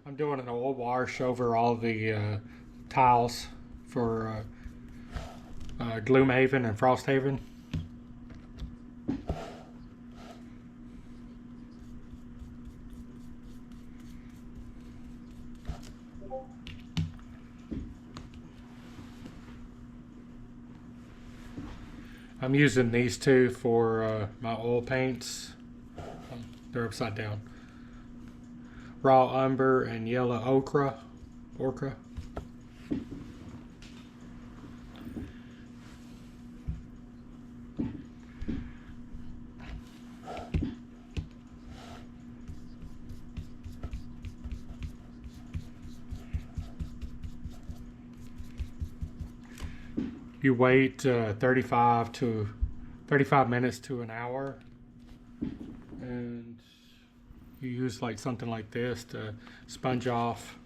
I'm doing an oil wash over all the tiles for Gloomhaven and Frosthaven. I'm using these two for my oil paints. They're upside down. Raw umber and yellow ochre. You wait 35 minutes to an hour, and you use like something like this to sponge off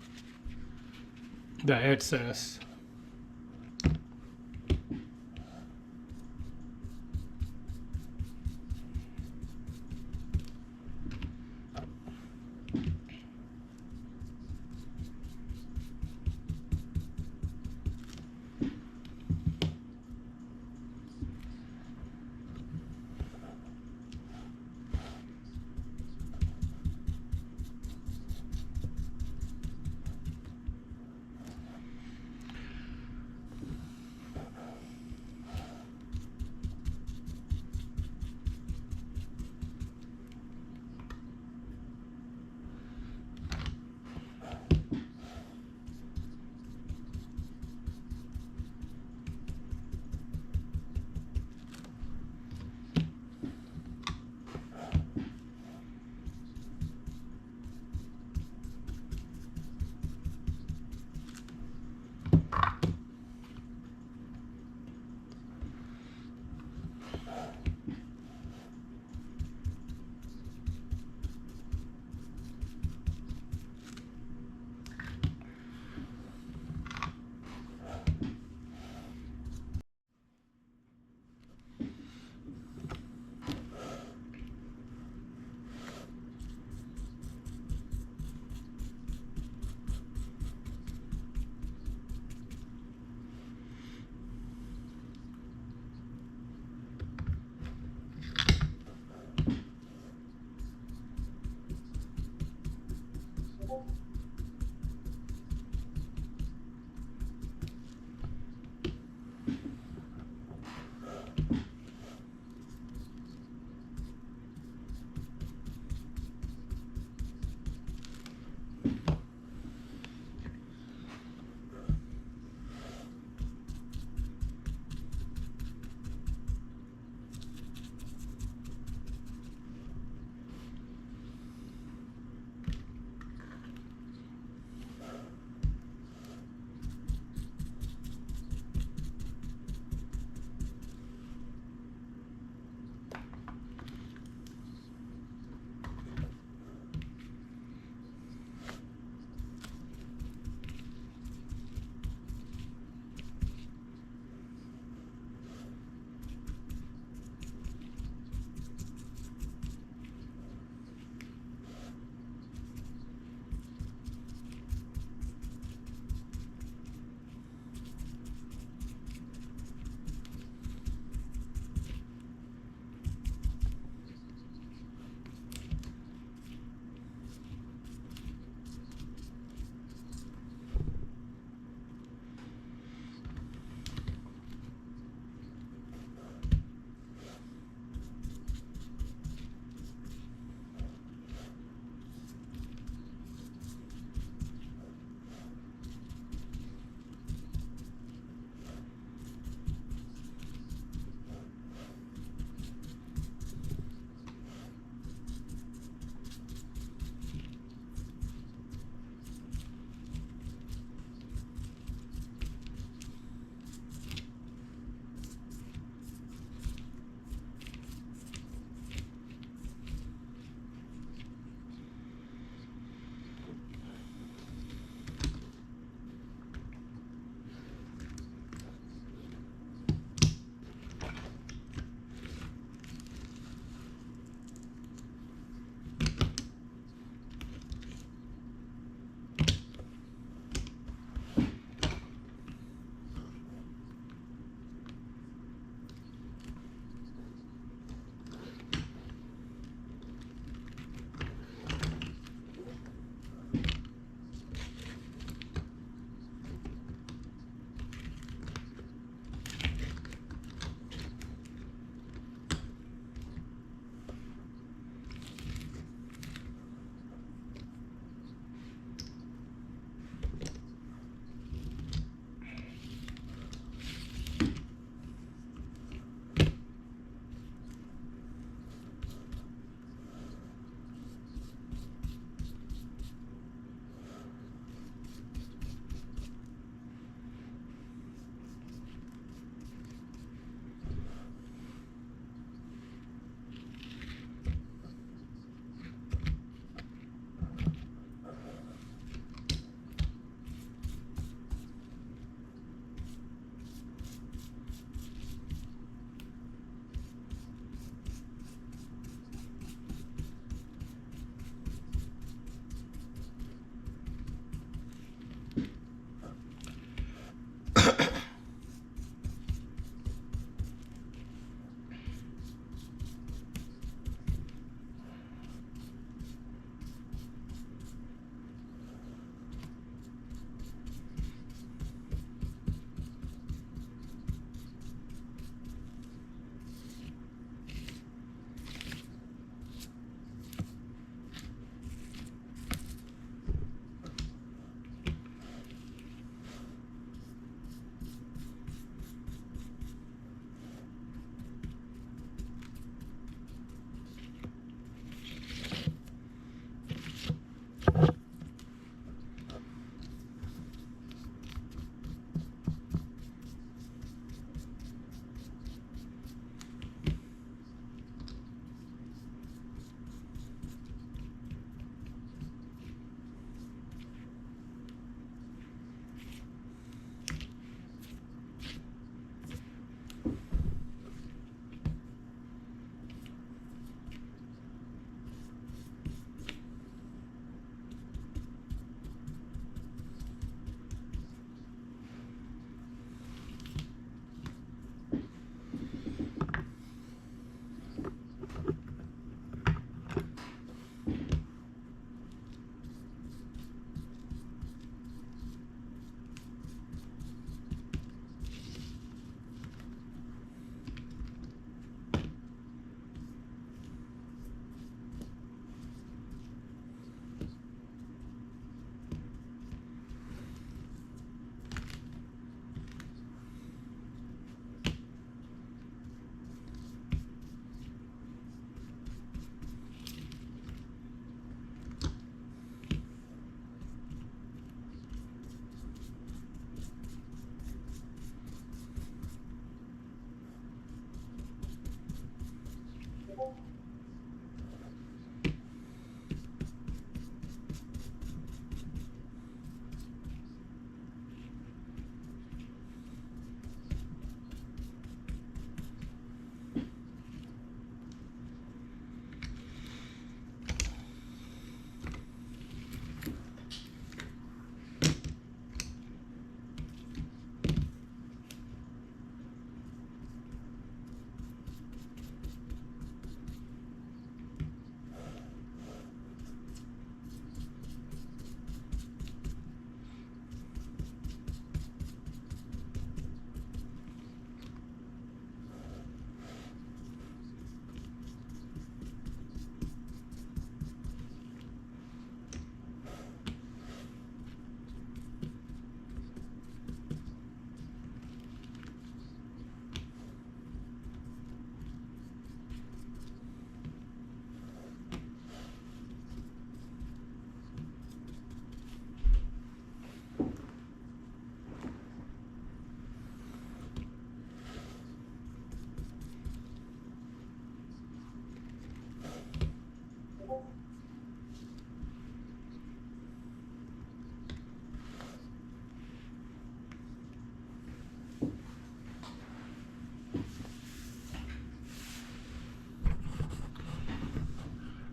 the excess.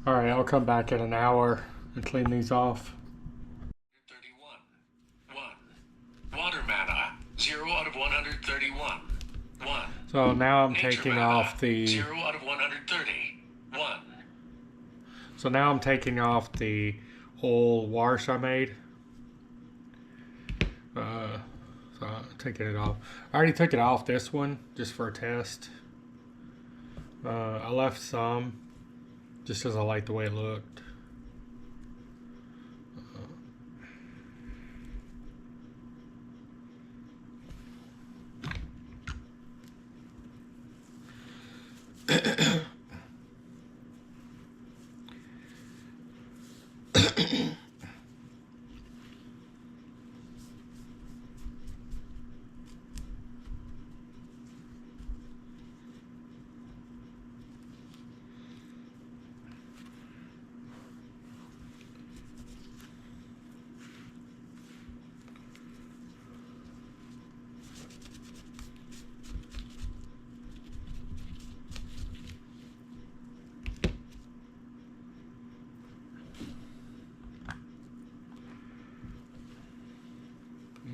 All right, I'll come back in an hour and clean these off. 31. 1. Water mana, 0 out of 131. 1. So now I'm Nature taking mana, off the... 0 out of 130. 1. So now I'm taking off the whole wash I made. So I'm taking it off. I already took it off this one just for a test. I left some just because I like the way it looked.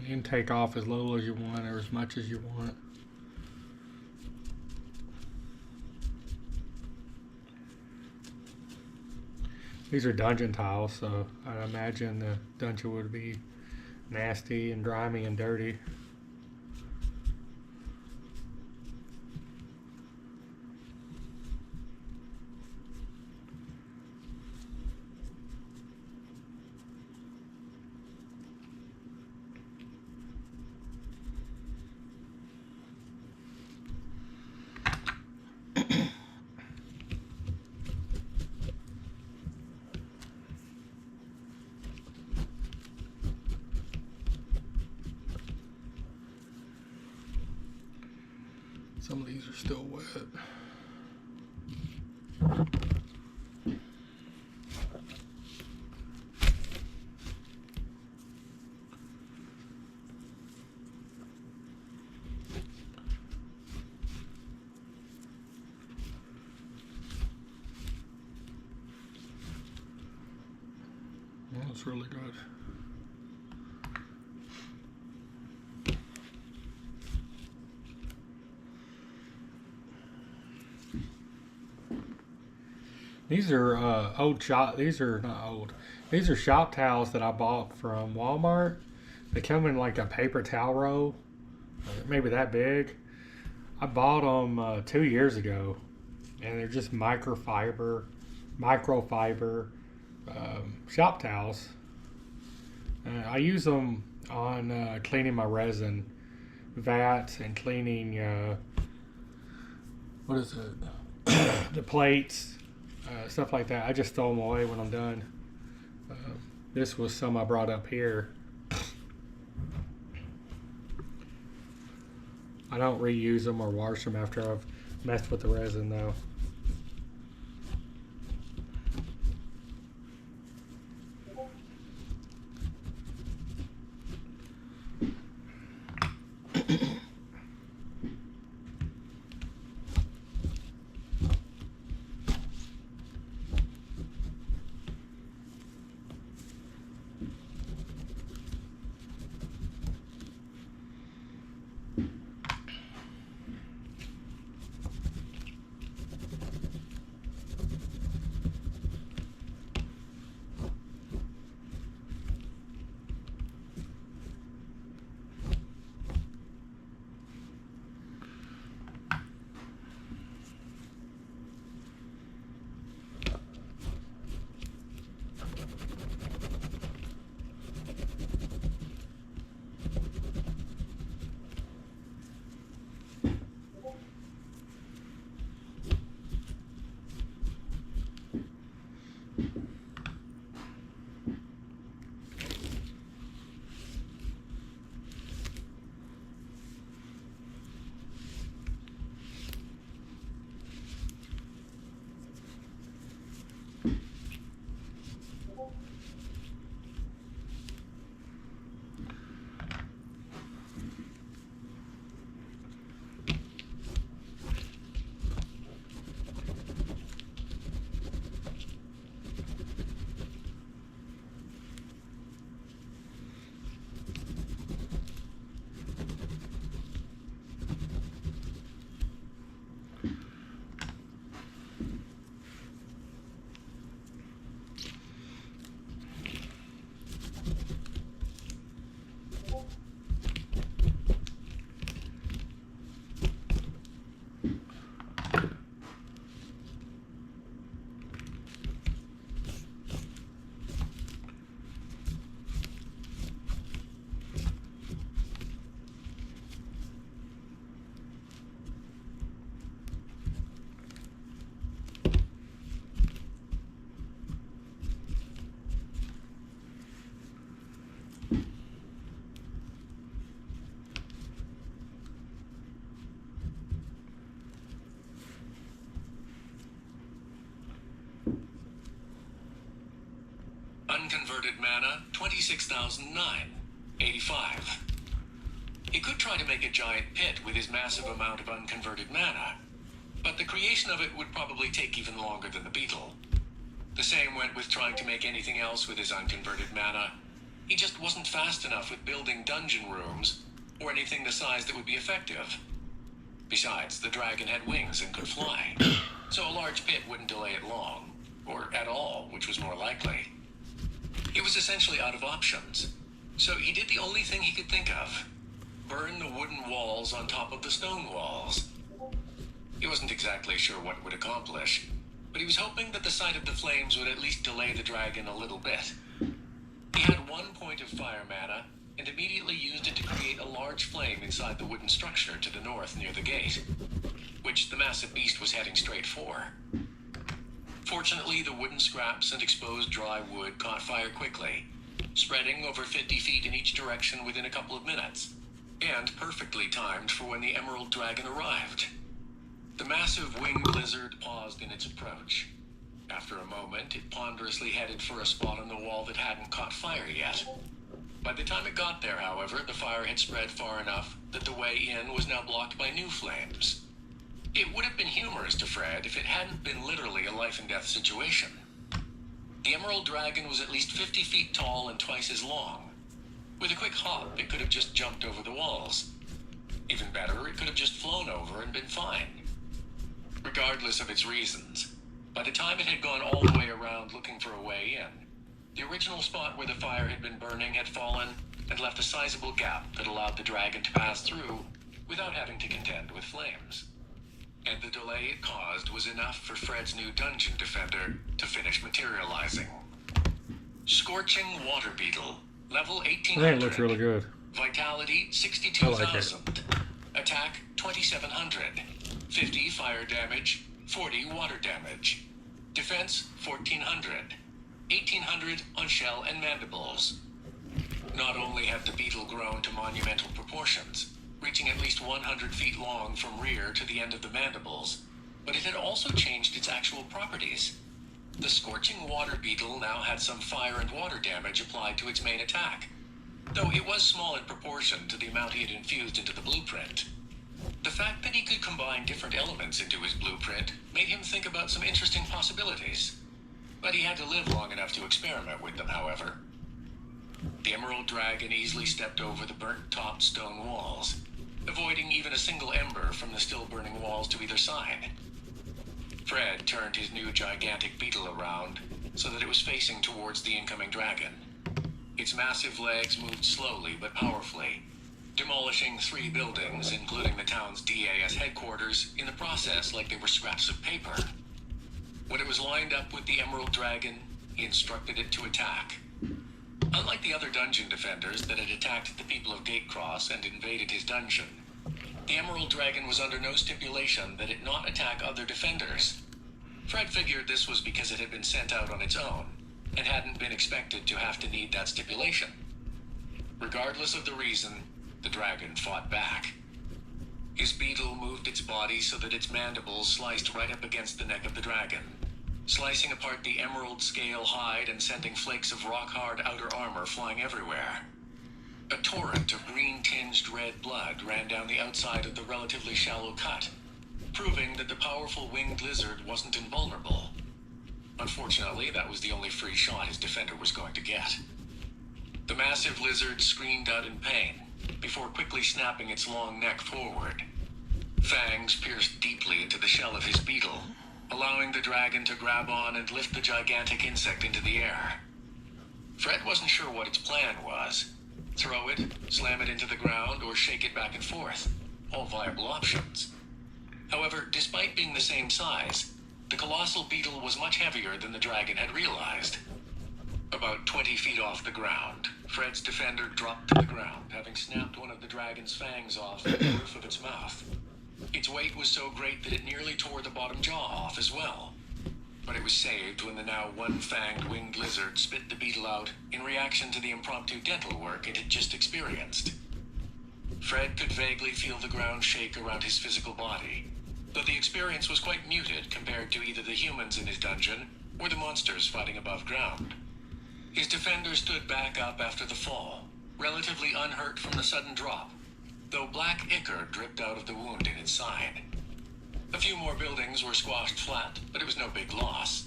You can take off as little as you want or as much as you want. These are dungeon tiles, so I imagine the dungeon would be nasty and grimy and dirty. Some of these are still wet. Well, it's really good. These are old shop. These are not old. These are shop towels that I bought from Walmart. They come in like a paper towel roll, maybe that big. I bought them 2 years ago, and they're just microfiber shop towels. I use them on cleaning my resin vats and cleaning what is it? The plates. Stuff like that. I just throw them away when I'm done. This was some I brought up here. I don't reuse them or wash them after I've messed with the resin though. Unconverted mana, 26,009.85. He could try to make a giant pit with his massive amount of unconverted mana, but the creation of it would probably take even longer than the beetle. The same went with trying to make anything else with his unconverted mana. He just wasn't fast enough with building dungeon rooms, or anything the size that would be effective. Besides, the dragon had wings and could fly, so a large pit wouldn't delay it long, or at all, which was more likely. He was essentially out of options, so he did the only thing he could think of: burn the wooden walls on top of the stone walls. He wasn't exactly sure what it would accomplish, but he was hoping that the sight of the flames would at least delay the dragon a little bit. He had 1 point of fire mana, and immediately used it to create a large flame inside the wooden structure to the north near the gate, which the massive beast was heading straight for. Fortunately, the wooden scraps and exposed dry wood caught fire quickly, spreading over 50 feet in each direction within a couple of minutes, and perfectly timed for when the Emerald Dragon arrived. The massive winged lizard paused in its approach. After a moment, it ponderously headed for a spot on the wall that hadn't caught fire yet. By the time it got there, however, the fire had spread far enough that the way in was now blocked by new flames. It would have been humorous to Fred if it hadn't been literally a life-and-death situation. The Emerald Dragon was at least 50 feet tall and twice as long. With a quick hop, it could have just jumped over the walls. Even better, it could have just flown over and been fine. Regardless of its reasons, by the time it had gone all the way around looking for a way in, the original spot where the fire had been burning had fallen and left a sizable gap that allowed the dragon to pass through without having to contend with flames. And the delay it caused was enough for Fred's new dungeon defender to finish materializing. Scorching Water Beetle, level 1800. That looks really good. Vitality 62,000. Attack 2,700. 50 fire damage, 40 water damage. Defense 1,400. 1,800 on shell and mandibles. Not only had the beetle grown to monumental proportions, reaching at least 100 feet long from rear to the end of the mandibles, but it had also changed its actual properties. The scorching water beetle now had some fire and water damage applied to its main attack, though it was small in proportion to the amount he had infused into the blueprint. The fact that he could combine different elements into his blueprint made him think about some interesting possibilities. But he had to live long enough to experiment with them, however. The Emerald Dragon easily stepped over the burnt-topped stone walls, avoiding even a single ember from the still-burning walls to either side. Fred turned his new gigantic beetle around so that it was facing towards the incoming dragon. Its massive legs moved slowly but powerfully, demolishing 3 buildings, including the town's DAS headquarters, in the process like they were scraps of paper. When it was lined up with the Emerald Dragon, he instructed it to attack. Unlike the other dungeon defenders that had attacked the people of Gatecross and invaded his dungeon, the Emerald Dragon was under no stipulation that it not attack other defenders. Fred figured this was because it had been sent out on its own, and hadn't been expected to have to need that stipulation. Regardless of the reason, the dragon fought back. His beetle moved its body so that its mandibles sliced right up against the neck of the dragon, slicing apart the emerald scale hide and sending flakes of rock-hard outer armor flying everywhere. A torrent of green-tinged red blood ran down the outside of the relatively shallow cut, proving that the powerful winged lizard wasn't invulnerable. Unfortunately, that was the only free shot his defender was going to get. The massive lizard screamed out in pain, before quickly snapping its long neck forward. Fangs pierced deeply into the shell of his beetle, allowing the dragon to grab on and lift the gigantic insect into the air. Fred wasn't sure what its plan was. Throw it, slam it into the ground, or shake it back and forth. All viable options. However, despite being the same size, the colossal beetle was much heavier than the dragon had realized. About 20 feet off the ground, Fred's defender dropped to the ground, having snapped one of the dragon's fangs off the roof of its mouth. Its weight was so great that it nearly tore the bottom jaw off as well. But it was saved when the now one-fanged winged lizard spit the beetle out in reaction to the impromptu dental work it had just experienced. Fred could vaguely feel the ground shake around his physical body, though the experience was quite muted compared to either the humans in his dungeon or the monsters fighting above ground. His defender stood back up after the fall, relatively unhurt from the sudden drop, though black ichor dripped out of the wound in its side. A few more buildings were squashed flat, but it was no big loss.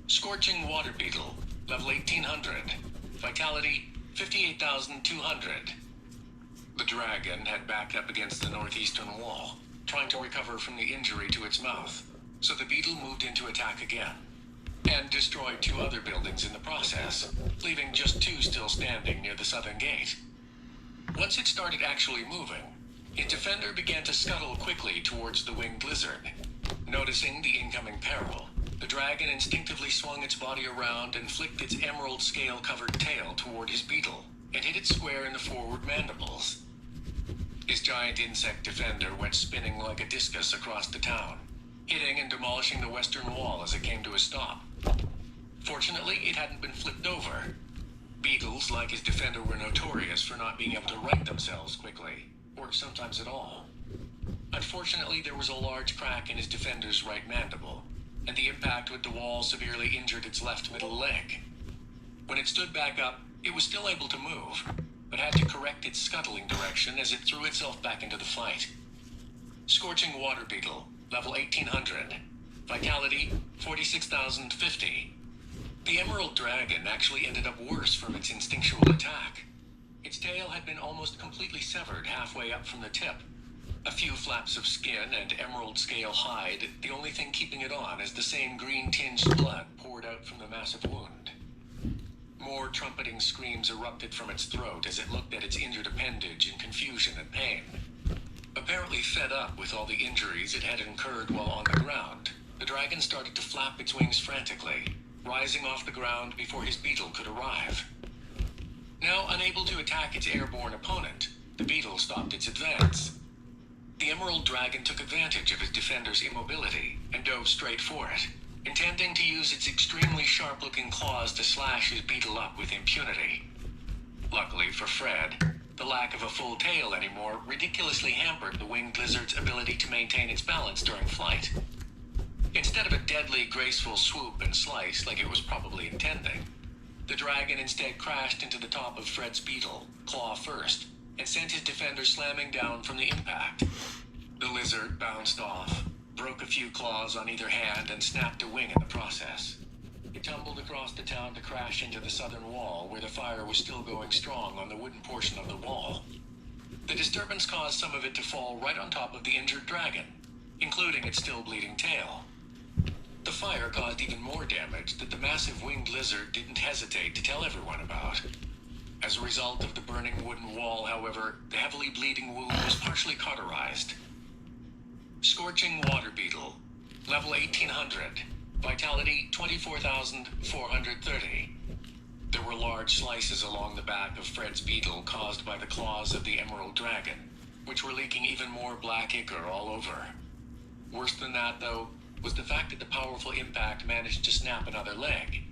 Scorching water beetle, level 1800, vitality 58,200. The dragon had backed up against the northeastern wall, trying to recover from the injury to its mouth, so the beetle moved in to attack again, and destroyed 2 other buildings in the process, leaving just 2 still standing near the southern gate. Once it started actually moving, its defender began to scuttle quickly towards the winged lizard. Noticing the incoming peril, the dragon instinctively swung its body around and flicked its emerald scale-covered tail toward his beetle, and hit it square in the forward mandibles. His giant insect defender went spinning like a discus across the town, hitting and demolishing the western wall as it came to a stop. Fortunately, it hadn't been flipped over. Beetles, like his defender, were notorious for not being able to right themselves quickly, or sometimes at all. Unfortunately, there was a large crack in his defender's right mandible, and the impact with the wall severely injured its left middle leg. When it stood back up, it was still able to move, but had to correct its scuttling direction as it threw itself back into the fight. Scorching water beetle, level 1800, vitality 46,050. The emerald dragon actually ended up worse from its instinctual attack. Its tail had been almost completely severed halfway up from the tip. A few flaps of skin and emerald scale hide, the only thing keeping it on as the same green-tinged blood poured out from the massive wound. More trumpeting screams erupted from its throat as it looked at its injured appendage in confusion and pain. Apparently fed up with all the injuries it had incurred while on the ground, the dragon started to flap its wings frantically, rising off the ground before his beetle could arrive. Now unable to attack its airborne opponent, the beetle stopped its advance. The emerald dragon took advantage of his defender's immobility and dove straight for it, intending to use its extremely sharp-looking claws to slash his beetle up with impunity. Luckily for Fred, the lack of a full tail anymore ridiculously hampered the winged lizard's ability to maintain its balance during flight. Instead of a deadly, graceful swoop and slice like it was probably intending, the dragon instead crashed into the top of Fred's beetle, claw first, and sent his defender slamming down from the impact. The lizard bounced off, broke a few claws on either hand, and snapped a wing in the process. It tumbled across the town to crash into the southern wall, where the fire was still going strong on the wooden portion of the wall. The disturbance caused some of it to fall right on top of the injured dragon, including its still bleeding tail. The fire caused even more damage that the massive winged lizard didn't hesitate to tell everyone about. As a result of the burning wooden wall, however, the heavily bleeding wound was partially cauterized. Scorching water beetle, level 1800, vitality 24,430. There were large slices along the back of Fred's beetle caused by the claws of the emerald dragon, which were leaking even more black ichor all over. Worse than that, though, was the fact that the powerful impact managed to snap another leg,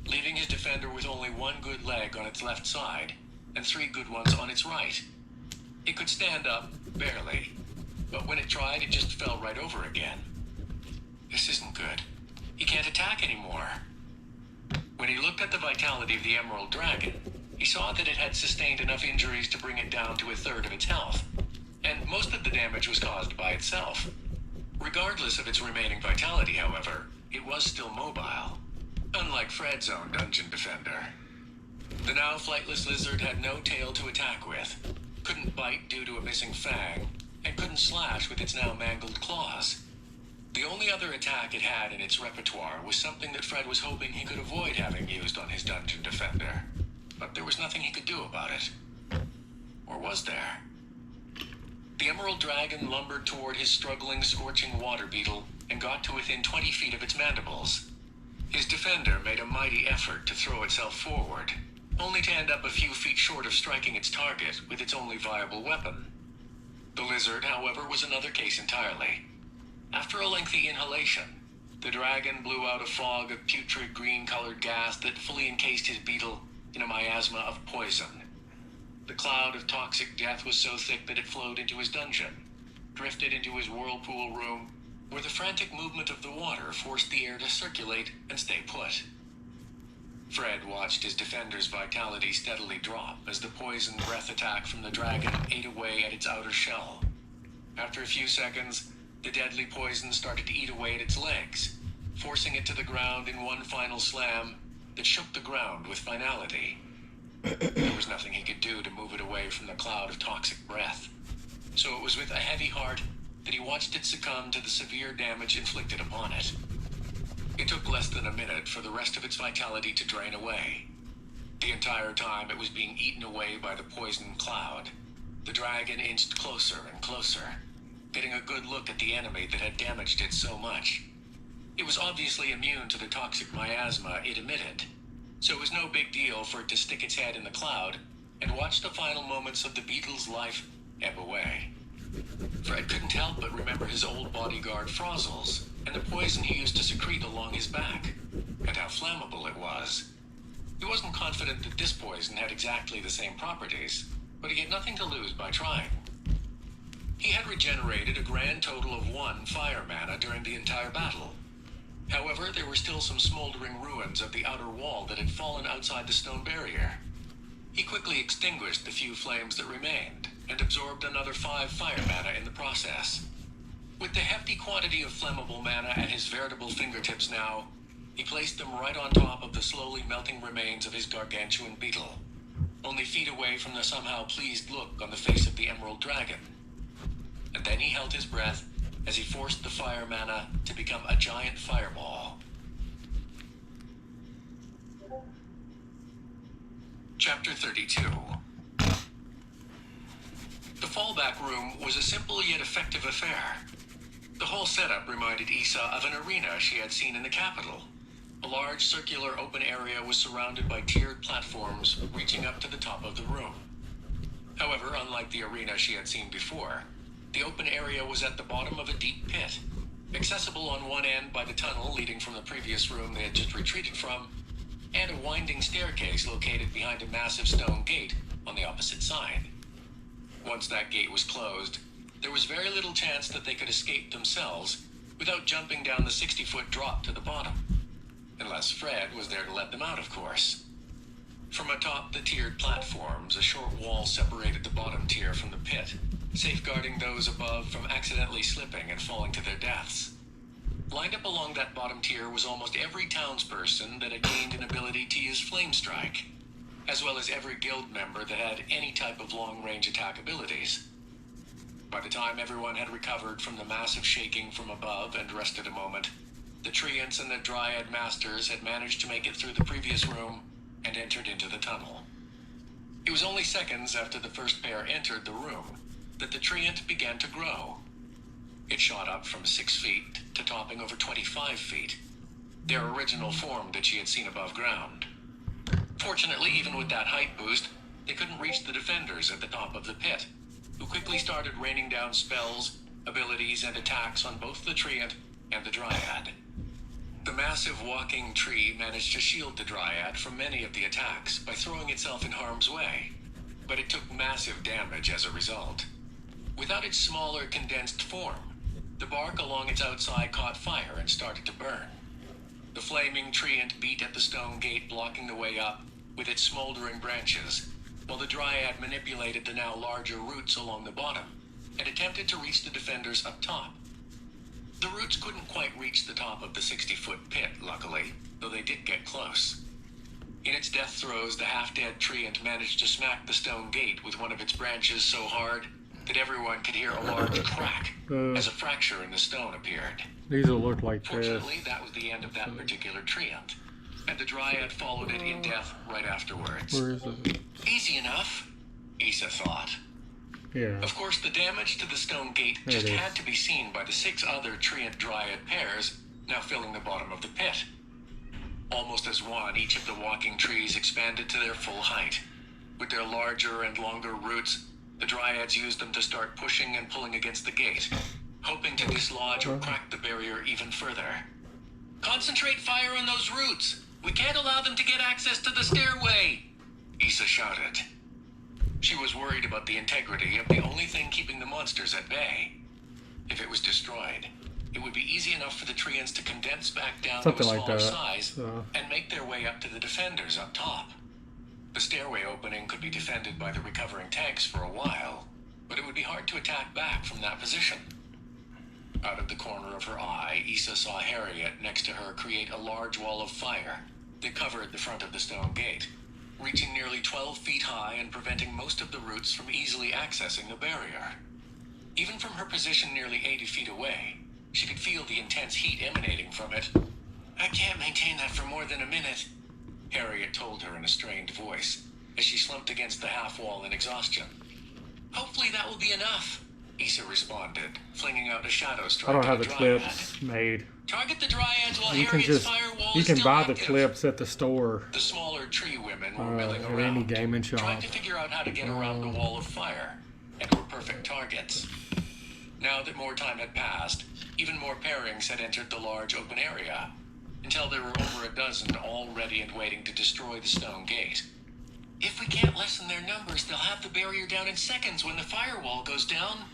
leaving his defender with only 1 good leg on its left side and 3 good ones on its right. It could stand up, barely, but when it tried, it just fell right over again. This isn't good. He can't attack anymore. When he looked at the vitality of the emerald dragon, he saw that it had sustained enough injuries to bring it down to 1/3 of its health, and most of the damage was caused by itself. Regardless of its remaining vitality, however, it was still mobile, unlike Fred's own dungeon defender. The now flightless lizard had no tail to attack with, couldn't bite due to a missing fang, and couldn't slash with its now mangled claws. The only other attack it had in its repertoire was something that Fred was hoping he could avoid having used on his dungeon defender, but there was nothing he could do about it. Or was there? The emerald dragon lumbered toward his struggling, scorching water beetle and got to within 20 feet of its mandibles. His defender made a mighty effort to throw itself forward, only to end up a few feet short of striking its target with its only viable weapon. The lizard, however, was another case entirely. After a lengthy inhalation, the dragon blew out a fog of putrid green-colored gas that fully encased his beetle in a miasma of poison. The cloud of toxic death was so thick that it flowed into his dungeon, drifted into his whirlpool room, where the frantic movement of the water forced the air to circulate and stay put. Fred watched his defender's vitality steadily drop as the poison breath attack from the dragon ate away at its outer shell. After a few seconds, the deadly poison started to eat away at its legs, forcing it to the ground in one final slam that shook the ground with finality. There was nothing he could do to move it away from the cloud of toxic breath, so it was with a heavy heart that he watched it succumb to the severe damage inflicted upon it. It took less than a minute for the rest of its vitality to drain away. The entire time it was being eaten away by the poison cloud, the dragon inched closer and closer, getting a good look at the enemy that had damaged it so much. It was obviously immune to the toxic miasma it emitted, so it was no big deal for it to stick its head in the cloud and watch the final moments of the beetle's life ebb away. Fred couldn't help but remember his old bodyguard Frozzles and the poison he used to secrete along his back, and how flammable it was. He wasn't confident that this poison had exactly the same properties, but he had nothing to lose by trying. He had regenerated a grand total of 1 fire mana during the entire battle. However, there were still some smoldering ruins of the outer wall that had fallen outside the stone barrier. He quickly extinguished the few flames that remained, and absorbed another 5 fire mana in the process. With the hefty quantity of flammable mana at his veritable fingertips now, he placed them right on top of the slowly melting remains of his gargantuan beetle, only feet away from the somehow pleased look on the face of the Emerald Dragon. And then he held his breath as he forced the fire mana to become a giant fireball. Chapter 32. The fallback room was a simple yet effective affair. The whole setup reminded Issa of an arena she had seen in the capital. A large circular open area was surrounded by tiered platforms reaching up to the top of the room. However, unlike the arena she had seen before, the open area was at the bottom of a deep pit, accessible on one end by the tunnel leading from the previous room they had just retreated from, and a winding staircase located behind a massive stone gate on the opposite side. Once that gate was closed, there was very little chance that they could escape themselves without jumping down the 60-foot drop to the bottom. Unless Fred was there to let them out, of course. From atop the tiered platforms, a short wall separated the bottom tier from the pit, safeguarding those above from accidentally slipping and falling to their deaths. Lined up along that bottom tier was almost every townsperson that had gained an ability to use Flame Strike, as well as every guild member that had any type of long-range attack abilities. By the time everyone had recovered from the massive shaking from above and rested a moment, the Treants and the Dryad Masters had managed to make it through the previous room and entered into the tunnel. It was only seconds after the first pair entered the room that the Treant began to grow. It shot up from 6 feet to topping over 25 feet, their original form that she had seen above ground. Fortunately, even with that height boost, they couldn't reach the defenders at the top of the pit, who quickly started raining down spells, abilities, and attacks on both the Treant and the Dryad. The massive walking tree managed to shield the Dryad from many of the attacks by throwing itself in harm's way, but it took massive damage as a result. Without its smaller, condensed form, the bark along its outside caught fire and started to burn. The flaming Treant beat at the stone gate, blocking the way up with its smoldering branches, while the Dryad manipulated the now larger roots along the bottom and attempted to reach the defenders up top. The roots couldn't quite reach the top of the 60-foot pit, luckily, though they did get close. In its death throes, the half-dead Treant managed to smack the stone gate with one of its branches so hard that everyone could hear a large crack as a fracture in the stone appeared. These will look like this. Fortunately, that was the end of that particular Treant, and the Dryad followed it in death right afterwards. Where is it? Easy enough, Issa thought. Yeah. Of course, the damage to the stone gate just had to be seen by the 6 other Treant Dryad pairs now filling the bottom of the pit. Almost as one, each of the walking trees expanded to their full height. With their larger and longer roots, the Dryads used them to start pushing and pulling against the gate, hoping to dislodge or crack the barrier even further. Concentrate fire on those roots! We can't allow them to get access to the stairway! Issa shouted. She was worried about the integrity of the only thing keeping the monsters at bay. If it was destroyed, it would be easy enough for the Treants to condense back down Something to a like smaller that. size and make their way up to the defenders up top. The stairway opening could be defended by the recovering tanks for a while, but it would be hard to attack back from that position. Out of the corner of her eye, Issa saw Harriet next to her create a large wall of fire that covered the front of the stone gate, reaching nearly 12 feet high and preventing most of the routes from easily accessing the barrier. Even from her position nearly 80 feet away, she could feel the intense heat emanating from it. "I can't maintain that for more than a minute," Harriet told her in a strained voice, as she slumped against the half wall in exhaustion. "Hopefully that will be enough," Issa responded, flinging out a shadow strike. I don't have at the a clips made. "Target the dryads while You can Harriet's just firewall you is can still buy the active." clips at the store. The smaller tree women were milling At around, any gaming shop. trying to figure out how to get around the wall of fire, and were perfect targets. Now that more time had passed, even more pairings had entered the large open area, until there were over a dozen all ready and waiting to destroy the stone gate. "If we can't lessen their numbers, they'll have the barrier down in seconds when the firewall goes down."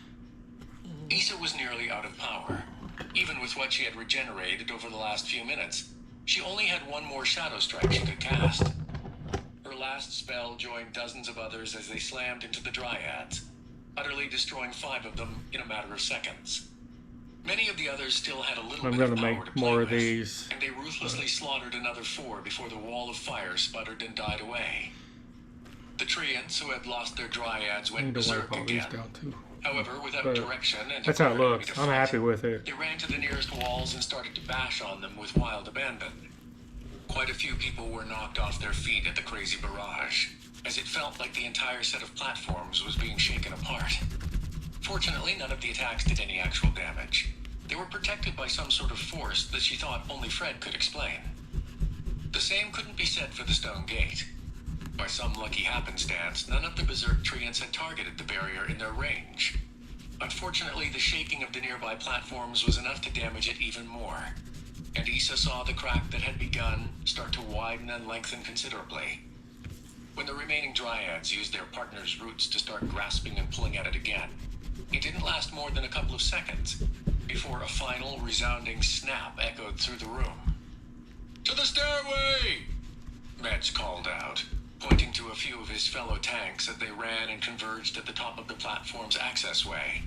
Issa was nearly out of power. Even with what she had regenerated over the last few minutes, she only had one more shadow strike she could cast. Her last spell joined dozens of others as they slammed into the dryads, utterly destroying 5 of them in a matter of seconds. Many of the others still had a little I'm bit of gonna power make to play more of with, these. and they ruthlessly slaughtered another 4 before the wall of fire sputtered and died away. The Treants who had lost their dryads I went need to wipe berserk all these again. down too. However, without But direction and that's how it apparent looks. defeat, I'm happy with it. they ran to the nearest walls and started to bash on them with wild abandon. Quite a few people were knocked off their feet at the crazy barrage, as it felt like the entire set of platforms was being shaken apart. Fortunately, none of the attacks did any actual damage. They were protected by some sort of force that she thought only Fred could explain. The same couldn't be said for the stone gate. By some lucky happenstance, none of the berserk Treants had targeted the barrier in their range. Unfortunately, the shaking of the nearby platforms was enough to damage it even more, and Issa saw the crack that had begun start to widen and lengthen considerably. When the remaining dryads used their partner's roots to start grasping and pulling at it again, it didn't last more than a couple of seconds before a final resounding snap echoed through the room. "To the stairway!" Metz called out, pointing to a few of his fellow tanks as they ran and converged at the top of the platform's accessway.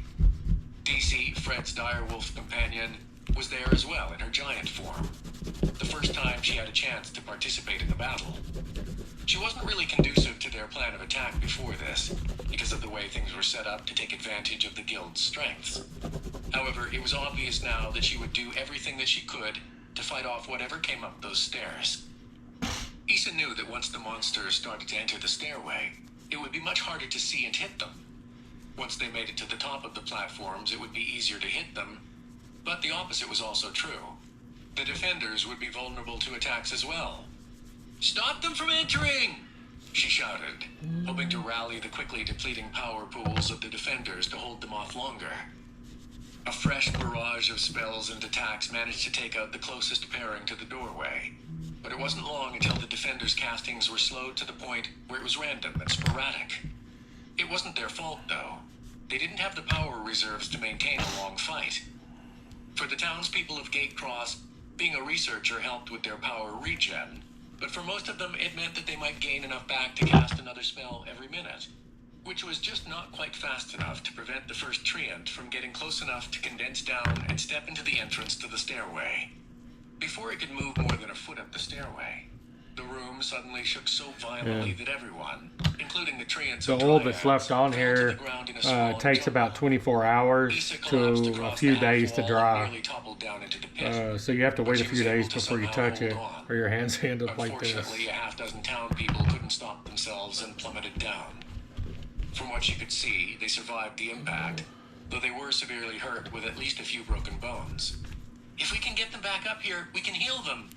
DC, Fred's direwolf companion, was there as well in her giant form, the first time she had a chance to participate in the battle. She wasn't really conducive to their plan of attack before this, because of the way things were set up to take advantage of the guild's strengths. However, it was obvious now that she would do everything that she could to fight off whatever came up those stairs. Issa knew that once the monsters started to enter the stairway, it would be much harder to see and hit them. Once they made it to the top of the platforms, it would be easier to hit them, but the opposite was also true. The defenders would be vulnerable to attacks as well. "Stop them from entering!" she shouted, hoping to rally the quickly depleting power pools of the defenders to hold them off longer. A fresh barrage of spells and attacks managed to take out the closest pairing to the doorway, but it wasn't long until the defenders' castings were slowed to the point where it was random and sporadic. It wasn't their fault, though. They didn't have the power reserves to maintain a long fight. For the townspeople of Gate Cross, being a researcher helped with their power regen, but for most of them it meant that they might gain enough back to cast another spell every minute, which was just not quite fast enough to prevent the first Treant from getting close enough to condense down and step into the entrance to the stairway. Before it could move more than a foot up the stairway, the room suddenly shook so violently that everyone, including the Treants The and oil that's dryads, left on fell to here the ground in a swirling takes jumble. about 24 hours Issa collapsed to a across few the days to half wall and dry. nearly toppled down into the pit. So you have to But wait a she few was able days to before you somehow touch it, hold on. or your hands end up like this. Unfortunately, a half-dozen town people couldn't stop themselves and plummeted down. From what she could see, they survived the impact, though they were severely hurt with at least a few broken bones. "If we can get them back up here, we can heal them.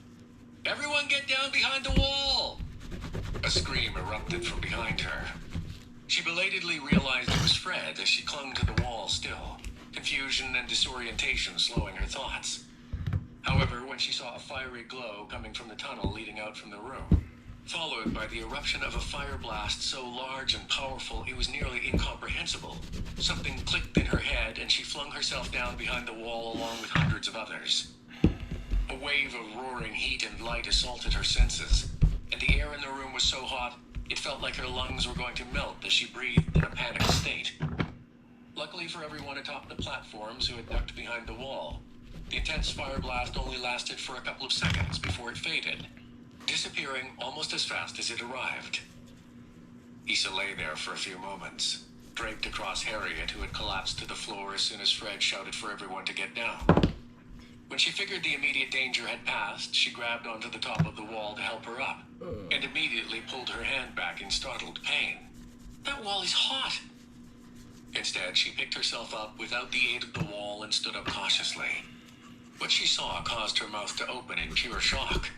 Everyone get down behind the wall!" A scream erupted from behind her. She belatedly realized it was Fred as she clung to the wall still, confusion and disorientation slowing her thoughts. However, when she saw a fiery glow coming from the tunnel leading out from the room, followed by the eruption of a fire blast so large and powerful it was nearly incomprehensible. Something clicked in her head, and she flung herself down behind the wall along with hundreds of others. A wave of roaring heat and light assaulted her senses, and the air in the room was so hot it felt like her lungs were going to melt as she breathed in a panicked state. Luckily for everyone atop the platforms who had ducked behind the wall, the intense fire blast only lasted for a couple of seconds before it faded, disappearing almost as fast as it arrived. Issa lay there for a few moments, draped across Harriet, who had collapsed to the floor as soon as Fred shouted for everyone to get down. When she figured the immediate danger had passed, she grabbed onto the top of the wall to help her up, and immediately pulled her hand back in startled pain. That wall is hot! Instead, she picked herself up without the aid of the wall and stood up cautiously. What she saw caused her mouth to open in pure shock.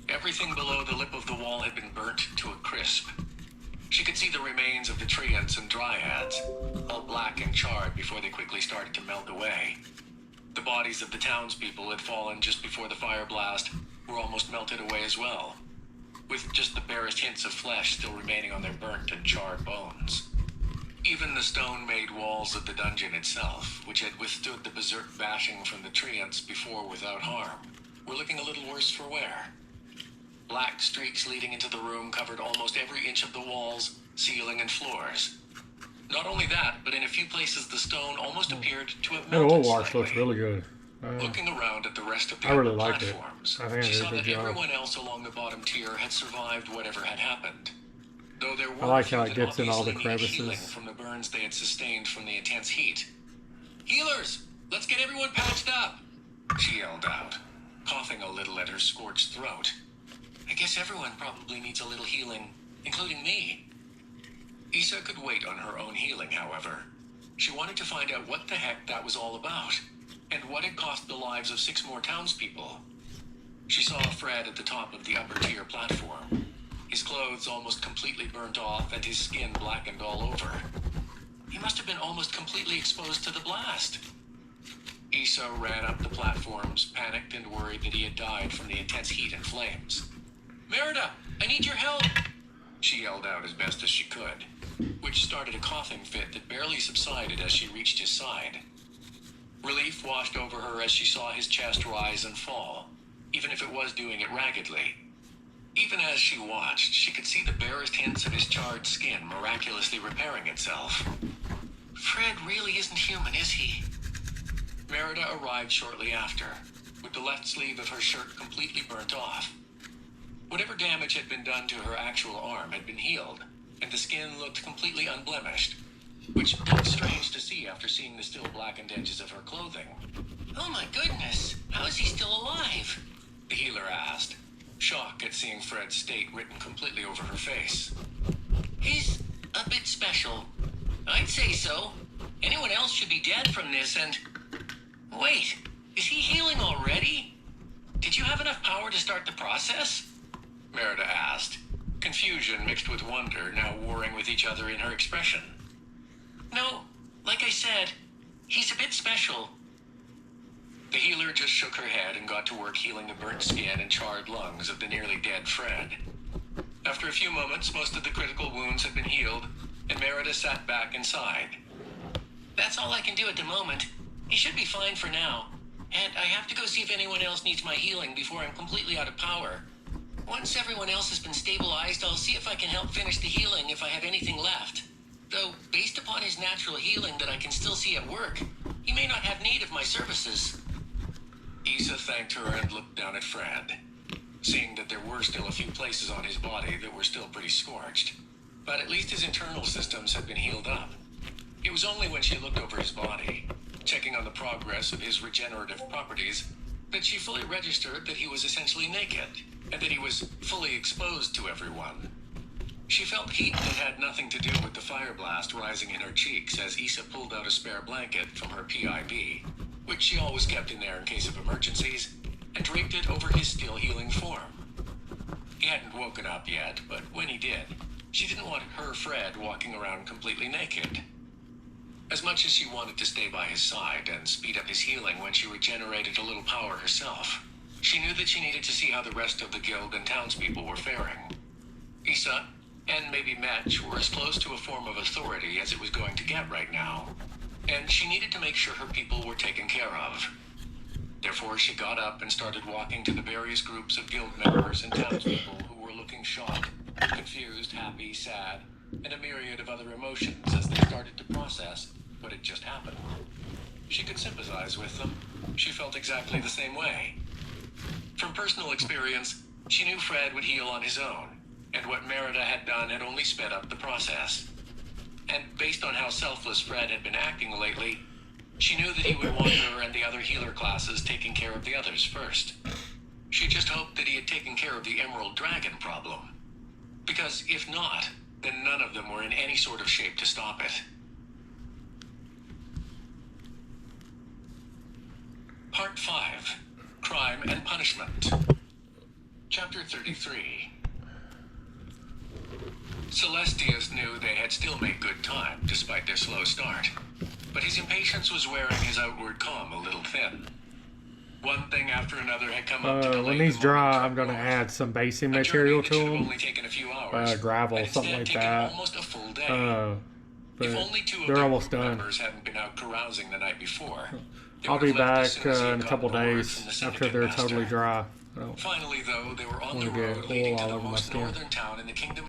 Everything below the lip of the wall had been burnt to a crisp. She could see the remains of the treants and dryads, all black and charred before they quickly started to melt away. The bodies of the townspeople had fallen just before the fire blast were almost melted away as well, with just the barest hints of flesh still remaining on their burnt and charred bones. Even the stone-made walls of the dungeon itself, which had withstood the berserk bashing from the treants before without harm, were looking a little worse for wear. Black streaks leading into the room covered almost every inch of the walls, ceiling, and floors. Not only that, but in a few places the stone almost appeared to have That melted oil wash slightly. looks really good. Looking around at the rest of the I really upper liked it. platforms, I think I she did a saw good that job. everyone else along the bottom tier had survived whatever had happened. Though there were I like a few how it that gets in all the obviously needed healing crevices. from the burns they had sustained from the intense heat. "Healers, let's get everyone patched up!" she yelled out, coughing a little at her scorched throat. "I guess everyone probably needs a little healing, including me." Issa could wait on her own healing, however. She wanted to find out what the heck that was all about, and what had cost the lives of 6 more townspeople. She saw Fred at the top of the upper tier platform, his clothes almost completely burnt off and his skin blackened all over. He must have been almost completely exposed to the blast. Issa ran up the platforms, panicked and worried that he had died from the intense heat and flames. "Merida, I need your help!" she yelled out as best as she could, which started a coughing fit that barely subsided as she reached his side. Relief washed over her as she saw his chest rise and fall, even if it was doing it raggedly. Even as she watched, she could see the barest hints of his charred skin miraculously repairing itself. "Fred really isn't human, is he?" Merida arrived shortly after, with the left sleeve of her shirt completely burnt off. Whatever damage had been done to her actual arm had been healed, and the skin looked completely unblemished, which looked strange to see after seeing the still blackened edges of her clothing. "Oh my goodness, how is he still alive?" the healer asked, shock at seeing Fred's state written completely over her face. "He's a bit special. I'd say so. Anyone else should be dead from this, and... Wait, is he healing already? Did you have enough power to start the process?" Merida asked, confusion mixed with wonder now warring with each other in her expression. "No, like I said, he's a bit special." The healer just shook her head and got to work healing the burnt skin and charred lungs of the nearly dead Fred. After a few moments, most of the critical wounds had been healed, and Merida sat back and sighed. "That's all I can do at the moment. He should be fine for now, and I have to go see if anyone else needs my healing before I'm completely out of power. Once everyone else has been stabilized, I'll see if I can help finish the healing if I have anything left. Though, based upon his natural healing that I can still see at work, he may not have need of my services." Issa thanked her and looked down at Fred, seeing that there were still a few places on his body that were still pretty scorched. But at least his internal systems had been healed up. It was only when she looked over his body, checking on the progress of his regenerative properties, that she fully registered that he was essentially naked, and that he was fully exposed to everyone. She felt heat that had nothing to do with the fire blast rising in her cheeks as Issa pulled out a spare blanket from her PIB, which she always kept in there in case of emergencies, and draped it over his still healing form. He hadn't woken up yet, but when he did, she didn't want her Fred walking around completely naked. As much as she wanted to stay by his side and speed up his healing when she regenerated a little power herself, she knew that she needed to see how the rest of the guild and townspeople were faring. Issa and maybe Metch were as close to a form of authority as it was going to get right now, and she needed to make sure her people were taken care of. Therefore, she got up and started walking to the various groups of guild members and townspeople who were looking shocked, confused, happy, sad, and a myriad of other emotions as they started to process what had just happened. She could sympathize with them. She felt exactly the same way. From personal experience, she knew Fred would heal on his own, and what Merida had done had only sped up the process. And based on how selfless Fred had been acting lately, she knew that he would want her and the other healer classes taking care of the others first. She just hoped that he had taken care of the Emerald Dragon problem. Because if not, then none of them were in any sort of shape to stop it. Part 5. Crime and Punishment. Chapter 33. Celestius knew they had still made good time, despite their slow start. But his impatience was wearing his outward calm a little thin. One thing after another had come up to delay when these the dry, I'm going to add some basing material to them. Only taken a few hours, gravel, something like that. Almost a full day. But if only two of they're almost done. members hadn't been out carousing the night before, I'll be back in a couple days after they're totally dry. Finally, though, they were on the the road oil leading to all the over my most skin. northern town in the kingdom.